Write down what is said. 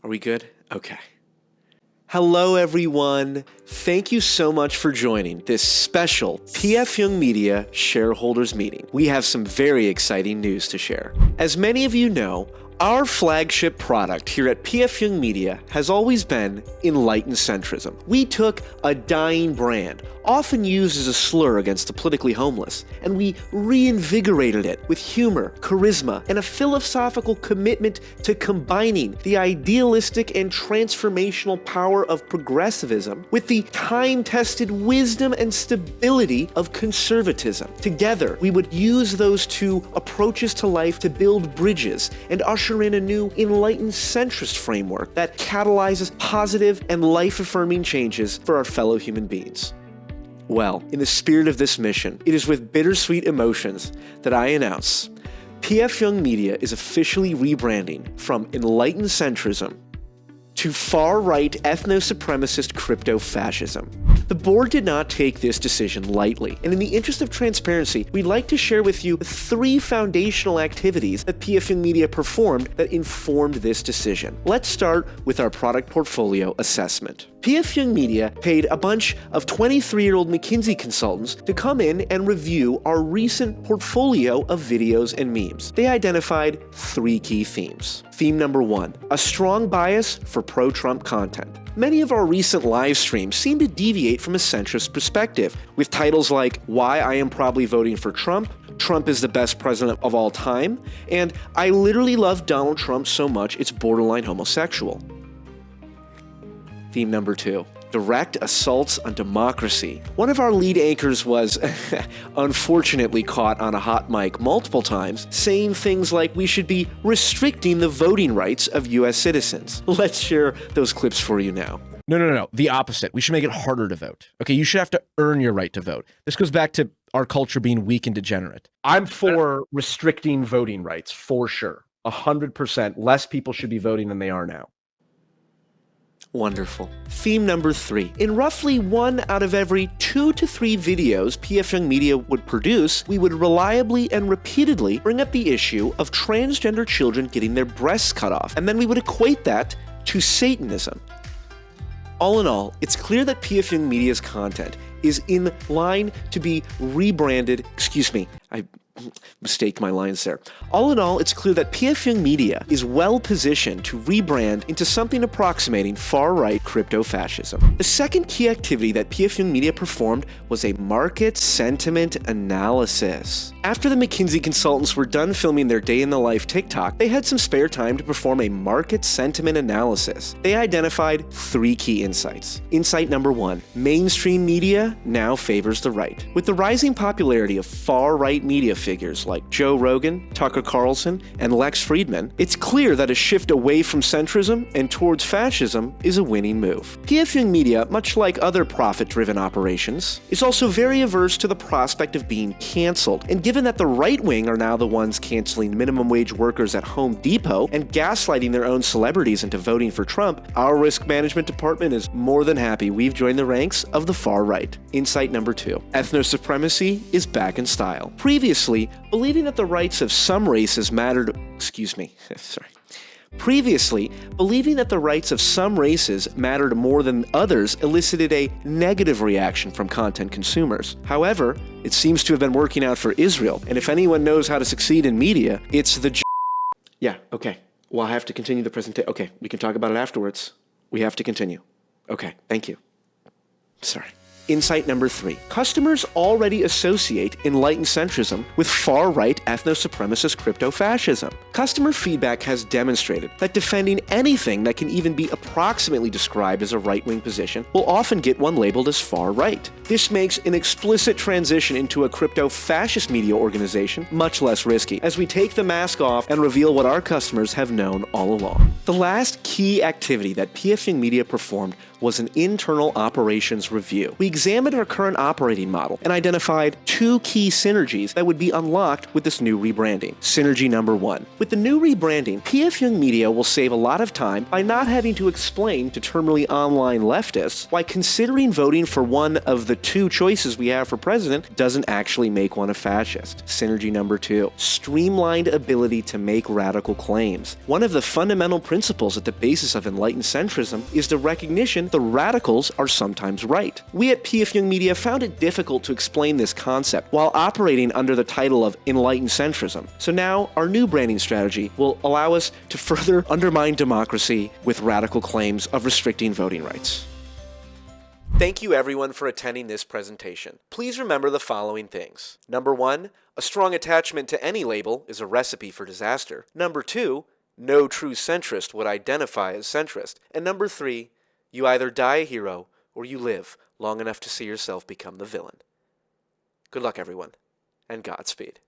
Are we good? Okay. Hello, everyone. Thank you so much for joining this special PF Jung Media shareholders meeting. We have some very exciting news to share. As many of you know, our flagship product here at PF Jung Media has always been Enlightened Centrism. We took a dying brand, often used as a slur against the politically homeless, and we reinvigorated it with humor, charisma, and a philosophical commitment to combining the idealistic and transformational power of progressivism with the time-tested wisdom and stability of conservatism. Together, we would use those two approaches to life to build bridges and usher in a new enlightened centrist framework that catalyzes positive and life-affirming changes for our fellow human beings. Well, in the spirit of this mission, it is with bittersweet emotions that I announce PF Jung Media is officially rebranding from Enlightened Centrism to far-right ethno-supremacist crypto-fascism. The board did not take this decision lightly, and in the interest of transparency, we'd like to share with you 3 foundational activities that PF Jung Media performed that informed this decision. Let's start with our product portfolio assessment. PF Jung Media paid a bunch of 23-year-old McKinsey consultants to come in and review our recent portfolio of videos and memes. They identified 3 key themes. Theme number 1, a strong bias for pro-Trump content. Many of our recent live streams seem to deviate from a centrist perspective, with titles like Why I Am Probably Voting for Trump, Trump is the best president of all time, and I literally love Donald Trump so much it's borderline homosexual. Theme number 2, direct assaults on democracy. One of our lead anchors was, unfortunately, caught on a hot mic multiple times, saying things like we should be restricting the voting rights of U.S. citizens. Let's share those clips for you now. No. The opposite. We should make it harder to vote. Okay, you should have to earn your right to vote. This goes back to our culture being weak and degenerate. I'm for restricting voting rights, for sure. 100%. Less people should be voting than they are now. Wonderful. Theme number 3. In roughly 1 out of every 2 to 3 videos PF Jung Media would produce, we would reliably and repeatedly bring up the issue of transgender children getting their breasts cut off, and then we would equate that to Satanism. All in all, it's clear that PF Jung Media's content is in line to be rebranded. I mistake my lines there. All in all, it's clear that PF Jung Media is well positioned to rebrand into something approximating far-right crypto-fascism. The second key activity that PF Jung Media performed was a market sentiment analysis. After the McKinsey consultants were done filming their day in the life TikTok, they had some spare time to perform a market sentiment analysis. They identified 3 key insights. Insight number 1, mainstream media now favors the right. With the rising popularity of far-right media figures like Joe Rogan, Tucker Carlson, and Lex Fridman, it's clear that a shift away from centrism and towards fascism is a winning move. PF Jung Media, much like other profit-driven operations, is also very averse to the prospect of being canceled, and given that the right wing are now the ones canceling minimum wage workers at Home Depot and gaslighting their own celebrities into voting for Trump, our risk management department is more than happy we've joined the ranks of the far right. Insight number 2, ethno-supremacy is back in style. Previously, believing that the rights of some races mattered, Previously, believing that the rights of some races mattered more than others elicited a negative reaction from content consumers. However, it seems to have been working out for Israel, and if anyone knows how to succeed in media, it's the Yeah, okay. Well, I have to continue the presentation. Okay, we can talk about it afterwards. We have to continue. Okay, thank you. Sorry. Insight number 3. Customers already associate Enlightened Centrism with far-right ethno-supremacist crypto-fascism. Customer feedback has demonstrated that defending anything that can even be approximately described as a right-wing position will often get one labeled as far-right. This makes an explicit transition into a crypto-fascist media organization much less risky, as we take the mask off and reveal what our customers have known all along. The last key activity that PF Jung Media performed was an internal operations review. We examined our current operating model and identified 2 key synergies that would be unlocked with this new rebranding. Synergy number 1. With the new rebranding, PF Jung Media will save a lot of time by not having to explain to terminally online leftists why considering voting for one of the 2 choices we have for president doesn't actually make one a fascist. Synergy number 2. Streamlined ability to make radical claims. One of the fundamental principles at the basis of Enlightened Centrism is the recognition the radicals are sometimes right. We at PF Jung Media found it difficult to explain this concept while operating under the title of Enlightened Centrism. So now our new branding strategy will allow us to further undermine democracy with radical claims of restricting voting rights. Thank you everyone for attending this presentation. Please remember the following things. Number 1, a strong attachment to any label is a recipe for disaster. Number 2, no true centrist would identify as centrist. And number 3, you either die a hero or you live long enough to see yourself become the villain. Good luck everyone, and Godspeed.